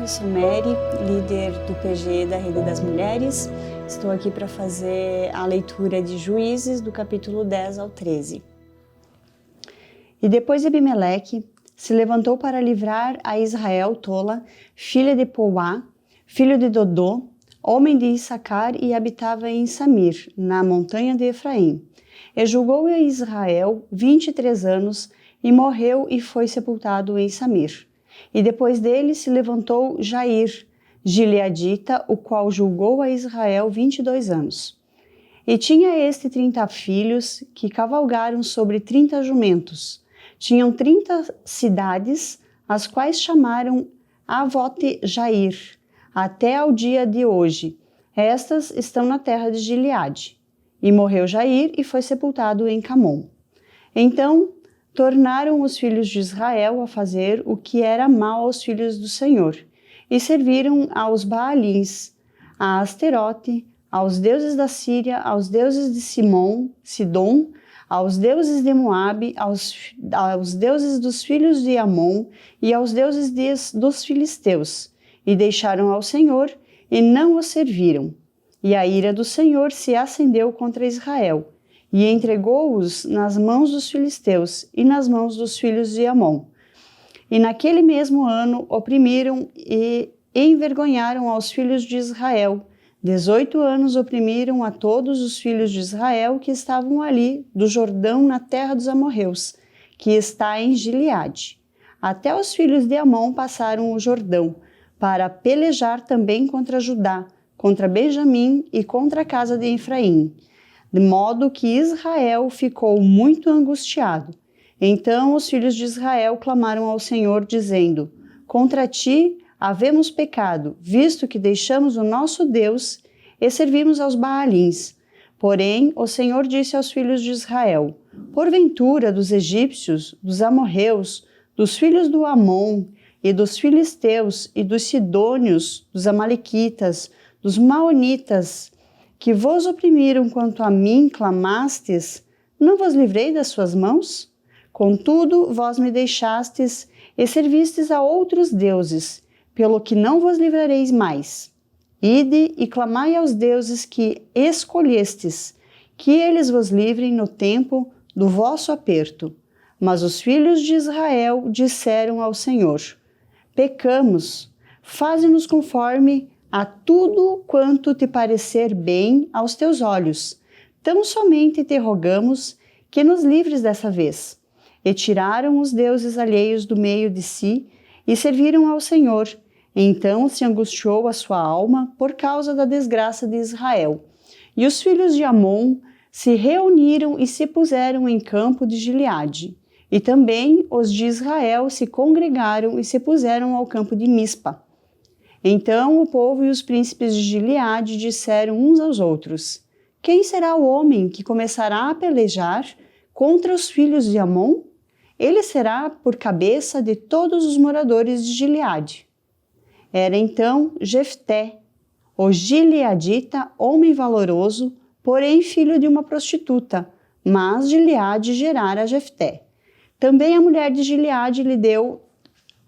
eu sou Mary, líder do PG da Rede das Mulheres. Estou aqui para fazer a leitura de Juízes do capítulo 10 ao 13. E depois Abimeleque se levantou para livrar a Israel Tola, filha de Pouá, filho de Dodô, homem de Issacar, e habitava em Samir, na montanha de Efraim. E julgou a Israel 23 anos, e morreu e foi sepultado em Samir. E depois dele se levantou Jair, gileadita, o qual julgou a Israel 22 anos. E tinha este 30 filhos, que cavalgaram sobre 30 jumentos. Tinham 30 cidades, as quais chamaram Avote Jair, até ao dia de hoje. Estas estão na terra de Gileade. E morreu Jair e foi sepultado em Camom. Então tornaram os filhos de Israel a fazer o que era mal aos filhos do Senhor, e serviram aos Baalins, a Asterote, aos deuses da Síria, aos deuses de Sidom, aos deuses de Moabe, aos deuses dos filhos de Amon e aos deuses dos filisteus, e deixaram ao Senhor e não o serviram. E a ira do Senhor se acendeu contra Israel, e entregou-os nas mãos dos filisteus e nas mãos dos filhos de Amon. E naquele mesmo ano oprimiram e envergonharam aos filhos de Israel. 18 anos oprimiram a todos os filhos de Israel que estavam ali do Jordão, na terra dos amorreus, que está em Gileade. Até os filhos de Amon passaram o Jordão, para pelejar também contra Judá, contra Benjamim e contra a casa de Efraim, de modo que Israel ficou muito angustiado. Então os filhos de Israel clamaram ao Senhor, dizendo: Contra ti havemos pecado, visto que deixamos o nosso Deus e servimos aos Baalins. Porém, o Senhor disse aos filhos de Israel: Porventura dos egípcios, dos amorreus, dos filhos do Amon e dos filisteus e dos sidônios, dos amalequitas, dos maonitas, que vos oprimiram quanto a mim clamastes, não vos livrei das suas mãos? Contudo, vós me deixastes e servistes a outros deuses, pelo que não vos livrareis mais. Ide e clamai aos deuses que escolhestes, que eles vos livrem no tempo do vosso aperto. Mas os filhos de Israel disseram ao Senhor: Pecamos, faze-nos conforme a tudo quanto te parecer bem aos teus olhos. Tão somente te rogamos que nos livres dessa vez. E tiraram os deuses alheios do meio de si e serviram ao Senhor. Então se angustiou a sua alma por causa da desgraça de Israel. E os filhos de Amon se reuniram e se puseram em campo de Gileade. E também os de Israel se congregaram e se puseram ao campo de Mispa. Então o povo e os príncipes de Gileade disseram uns aos outros: Quem será o homem que começará a pelejar contra os filhos de Amon? Ele será por cabeça de todos os moradores de Gileade. Era então Jefté, o gileadita, homem valoroso, porém filho de uma prostituta, mas Gileade gerara Jefté. Também a mulher de Gileade lhe deu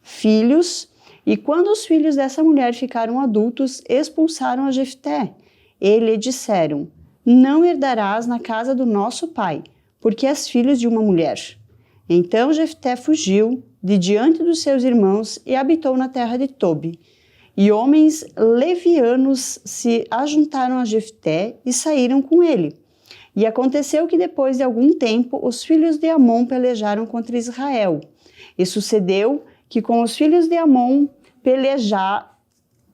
filhos, e quando os filhos dessa mulher ficaram adultos, expulsaram a Jefté. E lhe disseram: Não herdarás na casa do nosso pai, porque és filho de uma mulher. Então Jefté fugiu de diante dos seus irmãos e habitou na terra de Tobi. E homens levianos se ajuntaram a Jefté e saíram com ele. E aconteceu que depois de algum tempo os filhos de Amon pelejaram contra Israel. E sucedeu que com os filhos de Amon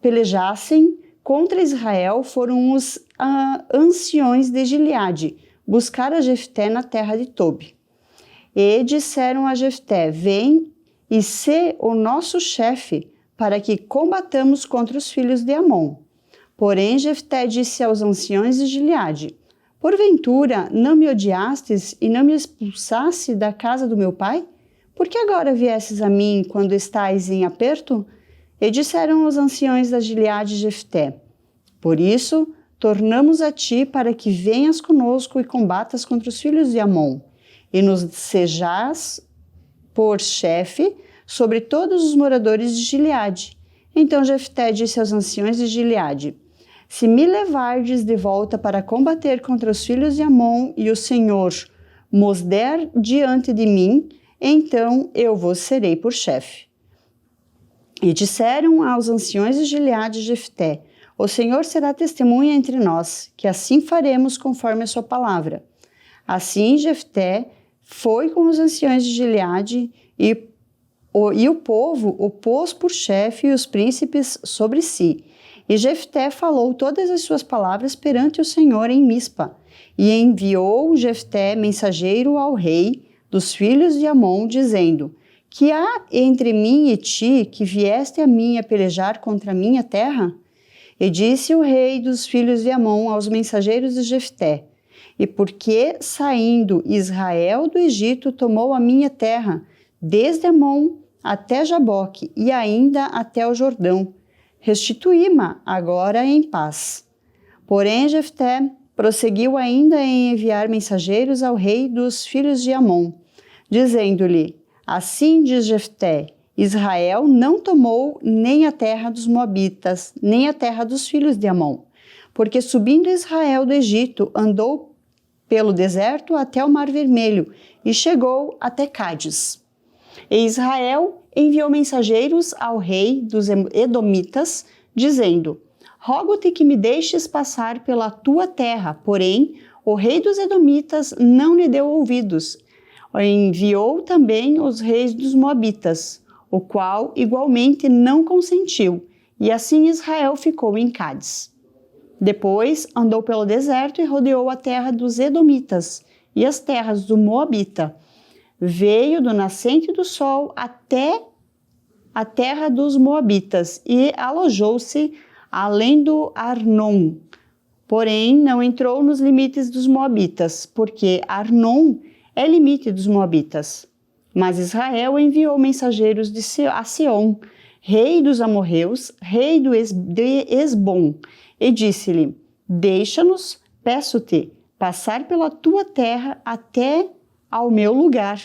pelejassem contra Israel foram os anciões de Gileade buscar a Jefté na terra de Tobi. E disseram a Jefté: Vem e sê o nosso chefe, para que combatamos contra os filhos de Amon. Porém Jefté disse aos anciões de Gileade: Porventura não me odiastes e não me expulsaste da casa do meu pai? Por que agora viesses a mim quando estais em aperto? E disseram os anciões da Gileade Jefté: Por isso, tornamos a ti para que venhas conosco e combatas contra os filhos de Amon, e nos sejais por chefe sobre todos os moradores de Gileade. Então Jefté disse aos anciões de Gileade: se me levardes de volta para combater contra os filhos de Amon e o Senhor mos der diante de mim, então eu vos serei por chefe. E disseram aos anciões de Gileade Jefté: o Senhor será testemunha entre nós, que assim faremos conforme a sua palavra. Assim Jefté foi com os anciões de Gileade e o povo o pôs por chefe e os príncipes sobre si. E Jefté falou todas as suas palavras perante o Senhor em Mispa. E enviou Jefté mensageiro ao rei dos filhos de Amon, dizendo: que há entre mim e ti, que vieste a mim a pelejar contra a minha terra? E disse o rei dos filhos de Amon aos mensageiros de Jefté: e por que, saindo Israel do Egito, tomou a minha terra, desde Amon até Jaboque e ainda até o Jordão? Restituí-ma agora em paz. Porém Jefté prosseguiu ainda em enviar mensageiros ao rei dos filhos de Amon, dizendo-lhe: assim diz Jefté: Israel não tomou nem a terra dos Moabitas, nem a terra dos filhos de Amon, porque subindo Israel do Egito, andou pelo deserto até o Mar Vermelho e chegou até Cádiz. E Israel enviou mensageiros ao rei dos Edomitas, dizendo: rogo-te que me deixes passar pela tua terra. Porém, o rei dos Edomitas não lhe deu ouvidos. Enviou também os reis dos Moabitas, o qual igualmente não consentiu, e assim Israel ficou em Cádiz. Depois andou pelo deserto e rodeou a terra dos Edomitas e as terras do Moabita. Veio do nascente do sol até a terra dos Moabitas e alojou-se além do Arnon. Porém, não entrou nos limites dos Moabitas, porque Arnon é limite dos Moabitas. Mas Israel enviou mensageiros a Seom, rei dos amorreus, rei de Esbom, e disse-lhe: deixa-nos, peço-te, passar pela tua terra até ao meu lugar.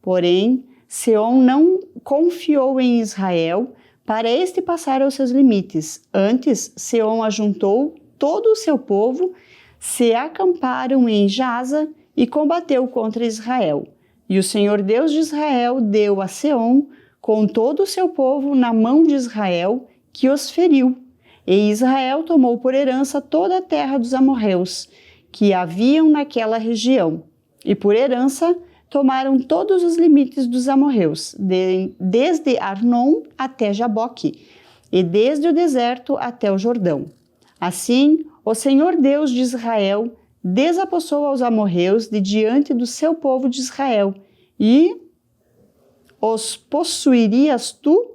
Porém, Seom não confiou em Israel para este passar aos seus limites. Antes, Seom ajuntou todo o seu povo, se acamparam em Jaza e combateu contra Israel. E o Senhor Deus de Israel deu a Seom com todo o seu povo na mão de Israel, que os feriu. E Israel tomou por herança toda a terra dos amorreus, que haviam naquela região. E por herança tomaram todos os limites dos amorreus, desde Arnon até Jaboque, e desde o deserto até o Jordão. Assim, o Senhor Deus de Israel desapossou aos amorreus de diante do seu povo de Israel, e os possuirias tu?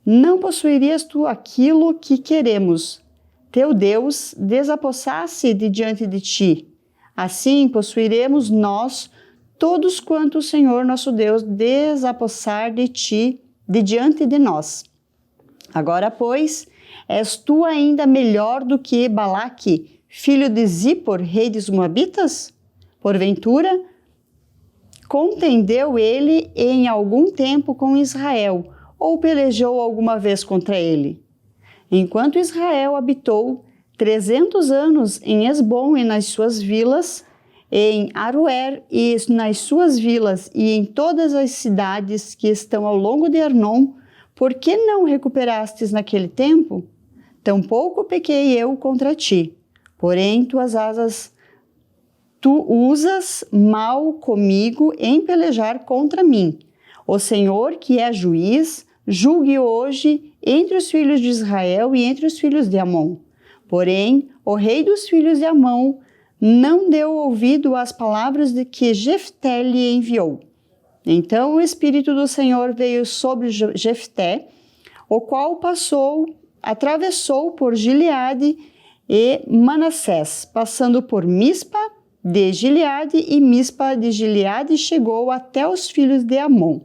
Não possuirias tu aquilo que queremos, teu Deus desapossasse de diante de ti. Assim possuiremos nós todos quanto o Senhor nosso Deus desapossar de ti, de diante de nós. Agora, pois, és tu ainda melhor do que Balaque, filho de Zippor, rei dos Moabitas? Porventura, contendeu ele em algum tempo com Israel, ou pelejou alguma vez contra ele? Enquanto Israel habitou 300 anos em Esbom e nas suas vilas, em Aroer e nas suas vilas e em todas as cidades que estão ao longo de Arnon, por que não recuperastes naquele tempo? Tampouco pequei eu contra ti, porém tu usas mal comigo em pelejar contra mim. O Senhor, que é juiz, julgue hoje entre os filhos de Israel e entre os filhos de Amon. Porém, o rei dos filhos de Amon não deu ouvido às palavras de que Jefté lhe enviou. Então o Espírito do Senhor veio sobre Jefté, o qual atravessou por Gileade e Manassés, passando por Mispa de Gileade, e Mispa de Gileade chegou até os filhos de Amon.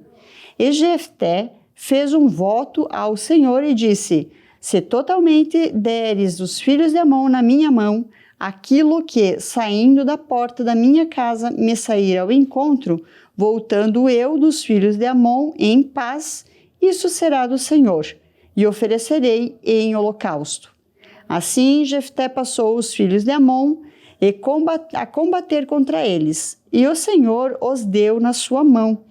E Jefté fez um voto ao Senhor e disse: se totalmente deres os filhos de Amon na minha mão, aquilo que, saindo da porta da minha casa, me sair ao encontro, voltando eu dos filhos de Amon em paz, isso será do Senhor. e oferecerei em holocausto. Assim Jefté passou os filhos de Amon a combater contra eles, e o Senhor os deu na sua mão,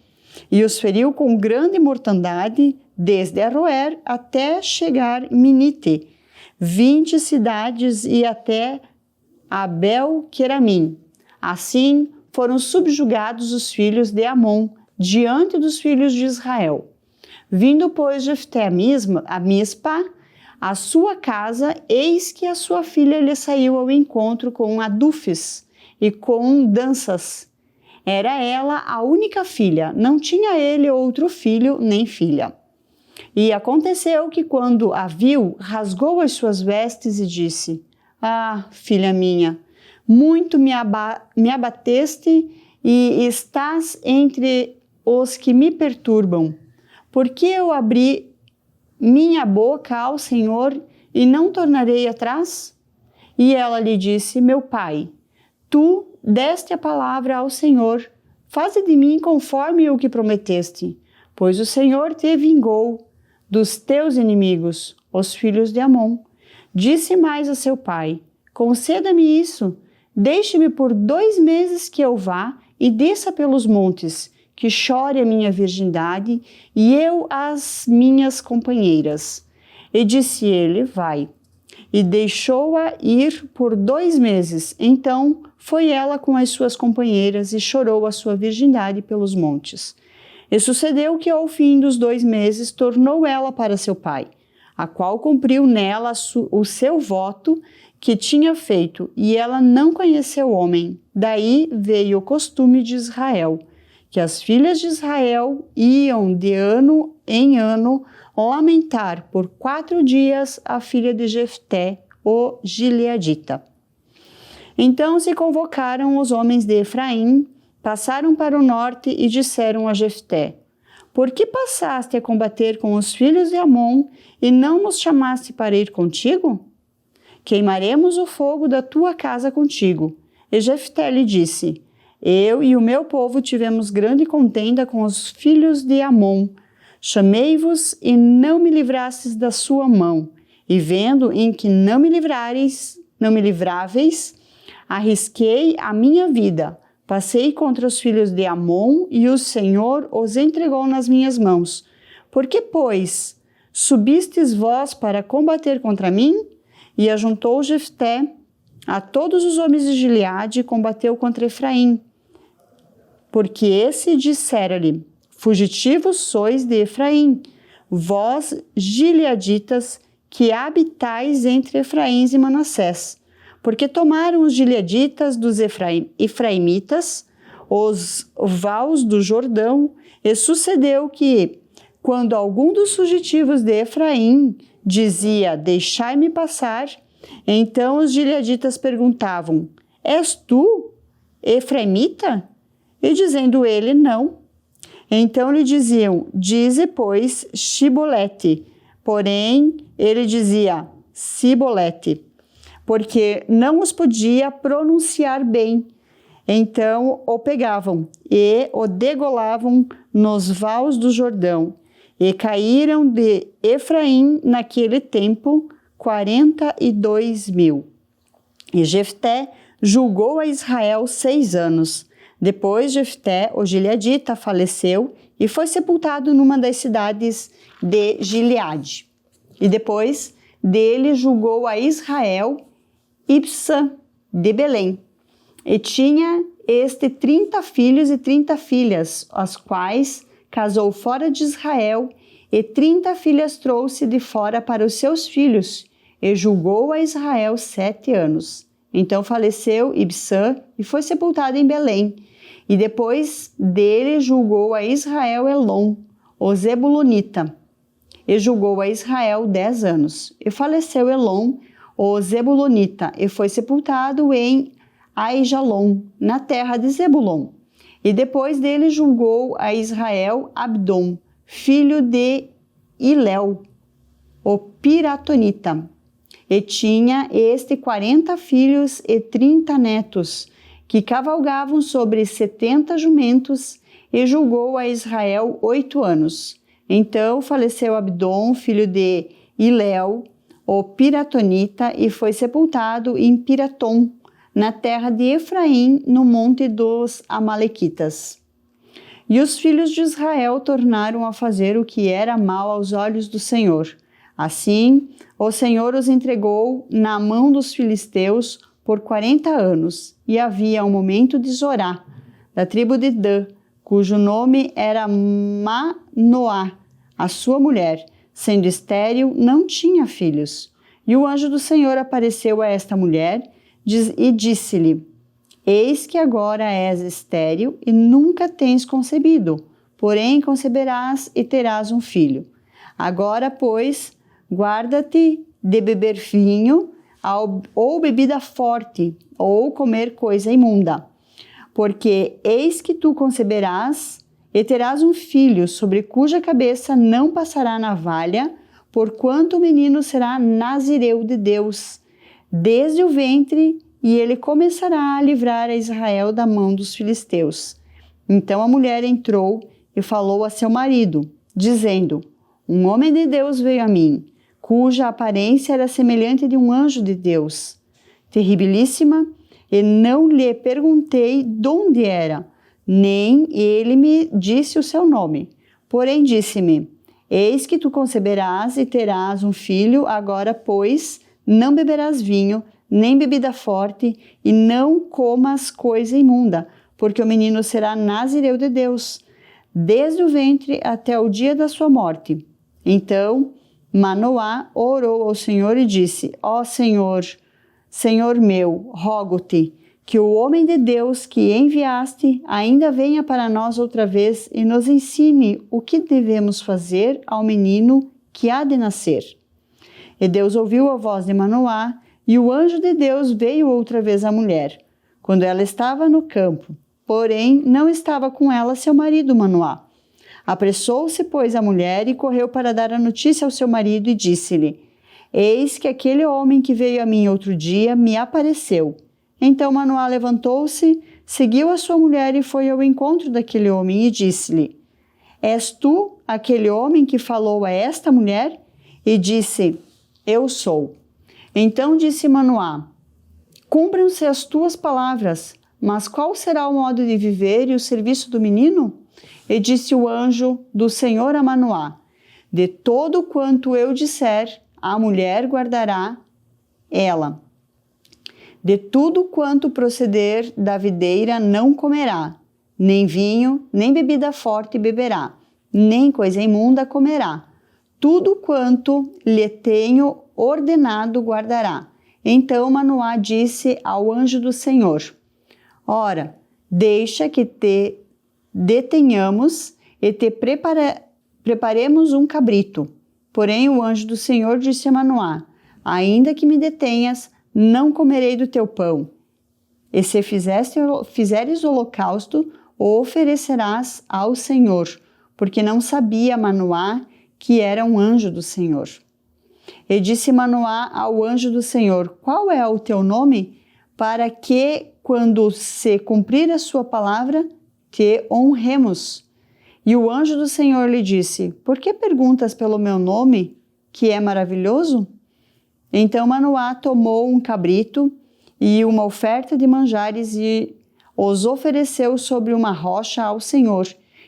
e os feriu com grande mortandade, desde Aroer até chegar Minite, 20 cidades e até Abel-Queramim. Assim foram subjugados os filhos de Amon diante dos filhos de Israel. Vindo, pois, Jefté a Mispa, a sua casa, eis que a sua filha lhe saiu ao encontro com adufes e com danças. Era ela a única filha, não tinha ele outro filho nem filha. E aconteceu que, quando a viu, rasgou as suas vestes e disse: Ah, filha minha, muito me abateste e estás entre os que me perturbam. Porque eu abri minha boca ao Senhor e não tornarei atrás? E ela lhe disse: Meu pai, tu deste a palavra ao Senhor, faze de mim conforme o que prometeste, pois o Senhor te vingou dos teus inimigos, os filhos de Amon. Disse mais a seu pai: Conceda-me isso, deixe-me por 2 meses que eu vá e desça pelos montes, que chore a minha virgindade e eu as minhas companheiras. E disse ele: Vai. E deixou-a ir por 2 meses. Então foi ela com as suas companheiras e chorou a sua virgindade pelos montes. E sucedeu que ao fim dos 2 meses tornou ela para seu pai, a qual cumpriu nela o seu voto que tinha feito, e ela não conheceu o homem. Daí veio o costume de Israel, que as filhas de Israel iam de ano em ano lamentar por 4 dias a filha de Jefté, o gileadita. Então se convocaram os homens de Efraim, passaram para o norte e disseram a Jefté: Por que passaste a combater com os filhos de Amon e não nos chamaste para ir contigo? Queimaremos o fogo da tua casa contigo. E Jefté lhe disse: Eu e o meu povo tivemos grande contenda com os filhos de Amon. Chamei-vos e não me livrastes da sua mão. E vendo em que não me livráveis, arrisquei a minha vida. Passei contra os filhos de Amon e o Senhor os entregou nas minhas mãos. Por que, pois, subistes vós para combater contra mim? E ajuntou Jefté a todos os homens de Gileade e combateu contra Efraim. Porque esse dissera-lhe: Fugitivos sois de Efraim, vós gileaditas que habitais entre Efraim e Manassés. Porque tomaram os gileaditas dos efraimitas os vales do Jordão, e sucedeu que, quando algum dos fugitivos de Efraim dizia: Deixai-me passar, então os gileaditas perguntavam: És tu, efraimita? E dizendo ele: Não. Então lhe diziam: Dize, pois, Shibolete. Porém, ele dizia: Sibolete, porque não os podia pronunciar bem. Então o pegavam e o degolavam nos vales do Jordão. E caíram de Efraim naquele tempo 42.000. E Jefté julgou a Israel 6 anos. Depois Jefté, o gileadita, faleceu e foi sepultado numa das cidades de Gileade. E depois dele julgou a Israel Ibsa de Belém. E tinha 30 filhos e 30 filhas, as quais casou fora de Israel, e 30 filhas trouxe de fora para os seus filhos, e julgou a Israel 7 anos. Então faleceu Ibsã e foi sepultado em Belém. E depois dele julgou a Israel Elon, o Zebulonita, e julgou a Israel 10 anos. E faleceu Elon, o Zebulonita, e foi sepultado em Aijalon, na terra de Zebulon. E depois dele julgou a Israel Abdom, filho de Iléu, o Piratonita. E tinha 40 filhos e 30 netos, que cavalgavam sobre 70 jumentos, e julgou a Israel 8 anos. Então faleceu Abdom, filho de Hilel, o Piratonita, e foi sepultado em Piratom, na terra de Efraim, no monte dos Amalequitas. E os filhos de Israel tornaram a fazer o que era mal aos olhos do Senhor. Assim, o Senhor os entregou na mão dos filisteus por 40 anos. E havia um momento de Zorá, da tribo de Dan, cujo nome era Manoá, a sua mulher, sendo estéril, não tinha filhos. E o anjo do Senhor apareceu a esta mulher e disse-lhe: Eis que agora és estéril e nunca tens concebido, porém conceberás e terás um filho. Agora, pois, guarda-te de beber vinho ou bebida forte, ou comer coisa imunda. Porque eis que tu conceberás e terás um filho, sobre cuja cabeça não passará navalha, porquanto o menino será nazireu de Deus, desde o ventre, e ele começará a livrar a Israel da mão dos filisteus. Então a mulher entrou e falou a seu marido, dizendo: Um homem de Deus veio a mim, cuja aparência era semelhante de um anjo de Deus, terribilíssima, e não lhe perguntei de onde era, nem ele me disse o seu nome. Porém disse-me: Eis que tu conceberás e terás um filho, agora, pois, não beberás vinho, nem bebida forte, e não comas coisa imunda, porque o menino será nazireu de Deus, desde o ventre até o dia da sua morte. Então Manoá orou ao Senhor e disse: Ó Senhor, Senhor meu, rogo-te que o homem de Deus que enviaste ainda venha para nós outra vez e nos ensine o que devemos fazer ao menino que há de nascer. E Deus ouviu a voz de Manoá, e o anjo de Deus veio outra vez à mulher, quando ela estava no campo. Porém, não estava com ela seu marido Manoá. Apressou-se, pois, a mulher e correu para dar a notícia ao seu marido e disse-lhe: Eis que aquele homem que veio a mim outro dia me apareceu. Então Manoá levantou-se, seguiu a sua mulher e foi ao encontro daquele homem e disse-lhe: És tu aquele homem que falou a esta mulher? E disse: Eu sou. Então disse Manoá: Cumpram-se as tuas palavras, mas qual será o modo de viver e o serviço do menino? E disse o anjo do Senhor a Manoá: De todo quanto eu disser, a mulher guardará ela. De tudo quanto proceder da videira não comerá, nem vinho, nem bebida forte beberá, nem coisa imunda comerá. Tudo quanto lhe tenho ordenado guardará. Então Manoá disse ao anjo do Senhor: Ora, deixa que te detenhamos e te preparemos um cabrito. Porém o anjo do Senhor disse a Manoá: Ainda que me detenhas, não comerei do teu pão. E se fizeres holocausto, o oferecerás ao Senhor, porque não sabia Manoá que era um anjo do Senhor. E disse Manoá ao anjo do Senhor: Qual é o teu nome? Para que, quando se cumprir a sua palavra, te honremos. E o anjo do Senhor lhe disse: Por que perguntas pelo meu nome, que é maravilhoso? Então Manoá tomou um cabrito e uma oferta de manjares e os ofereceu sobre uma rocha ao Senhor.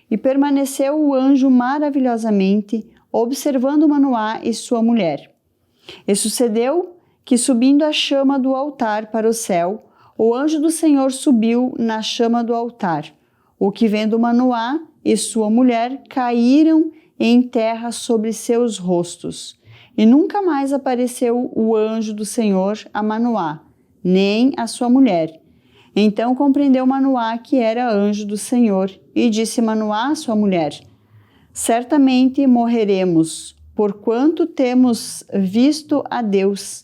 E permaneceu o anjo maravilhosamente, observando Manoá e sua mulher. E sucedeu que, subindo a chama do altar para o céu, o anjo do Senhor subiu na chama do altar, o que, vendo Manoá e sua mulher, caíram em terra sobre seus rostos. E nunca mais apareceu o anjo do Senhor a Manoá, nem a sua mulher. Então compreendeu Manoá que era anjo do Senhor, e disse Manoá à sua mulher: Certamente morreremos, porquanto temos visto a Deus.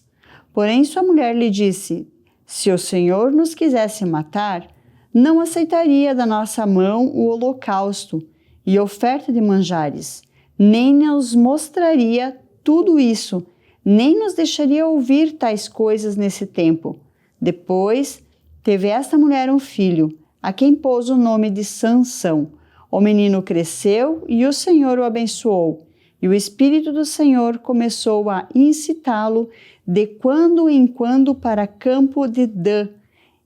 Porém sua mulher lhe disse: Se o Senhor nos quisesse matar, não aceitaria da nossa mão o holocausto e oferta de manjares, nem nos mostraria tudo isso, nem nos deixaria ouvir tais coisas nesse tempo. Depois teve esta mulher um filho, a quem pôs o nome de Sansão, O menino cresceu e o Senhor o abençoou, e o Espírito do Senhor começou a incitá-lo de quando em quando para campo de Dan,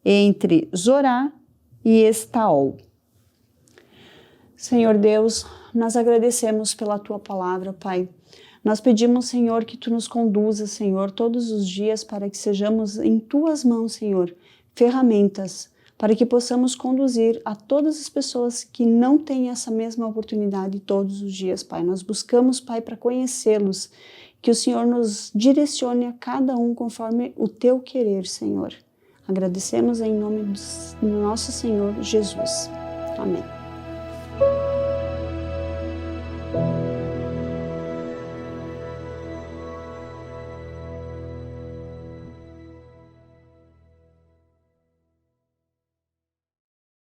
entre Zorá e Estaol. Senhor Deus, nós agradecemos pela Tua palavra, Pai. Nós pedimos, Senhor, que Tu nos conduza, Senhor, todos os dias para que sejamos em Tuas mãos, Senhor, ferramentas para que possamos conduzir a todas as pessoas que não têm essa mesma oportunidade todos os dias, Pai. Nós buscamos, Pai, para conhecê-los, que o Senhor nos direcione a cada um conforme o Teu querer, Senhor. Agradecemos em nome do nosso Senhor Jesus. Amém.